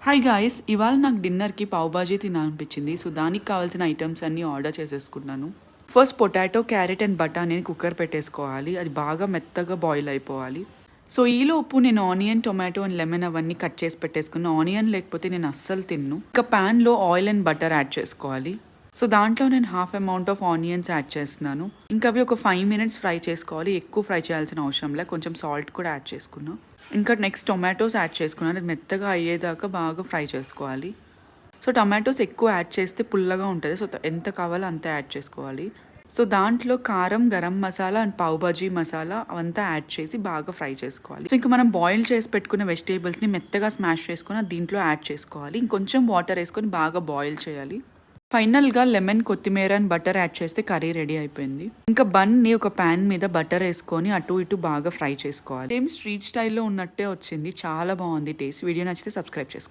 Hi guys, ఇవాళ నాకు డిన్నర్కి పావ్ బాజీ తినాలనిపించింది. సో దానికి కావాల్సిన ఐటమ్స్ అన్నీ ఆర్డర్ చేసేసుకున్నాను. ఫస్ట్ పొటాటో, క్యారెట్ అండ్ బటానీని కుక్కర్ పెట్టేసుకోవాలి. అది బాగా మెత్తగా బాయిల్ అయిపోవాలి. సో ఈలోపు నేను ఆనియన్, టొమాటో అండ్ లెమన్ అవన్నీ కట్ చేసి పెట్టేసుకున్నాను. ఆనియన్ లేకపోతే నేను అస్సలు తిన్ను. ఇంకా ప్యాన్లో ఆయిల్ అండ్ బటర్ యాడ్ చేసుకోవాలి. సో దాంట్లో నేను half amount of onions add చేస్తున్నాను. ఇంకా అవి ఒక 5 minutes ఫ్రై చేసుకోవాలి. ఎక్కువ ఫ్రై చేయాల్సిన అవసరం లేదు. కొంచెం సాల్ట్ కూడా యాడ్ చేసుకున్నాను. ఇంకా నెక్స్ట్ టొమాటోస్ యాడ్ చేసుకున్నాను. అది మెత్తగా అయ్యేదాకా బాగా ఫ్రై చేసుకోవాలి. సో టొమాటోస్ ఎక్కువ యాడ్ చేస్తే పుల్లగా ఉంటుంది. సో ఎంత కావాలో అంత యాడ్ చేసుకోవాలి. సో దాంట్లో కారం, గరం మసాలా అండ్ పావ్ బాజీ మసాలా అవంతా యాడ్ చేసి బాగా ఫ్రై చేసుకోవాలి. సో ఇంకా మనం బాయిల్ చేసి పెట్టుకున్న వెజిటేబుల్స్ని మెత్తగా స్మాష్ చేసుకుని దీంట్లో యాడ్ చేసుకోవాలి. ఇంకొంచెం వాటర్ వేసుకొని బాగా బాయిల్ చేయాలి. ఫైనల్గా లెమన్, కొత్తిమీర అండ్ బటర్ యాడ్ చేస్తే కర్రీ రెడీ అయిపోయింది. ఇంకా బన్ని ఒక ప్యాన్ మీద బటర్ వేసుకొని అటు ఇటు బాగా ఫ్రై చేసుకోవాలి. సేమ్ స్ట్రీట్ స్టైల్లో ఉన్నట్టే వచ్చింది. చాలా బాగుంది టేస్ట్. వీడియో నచ్చితే సబ్స్క్రైబ్ చేసుకోండి.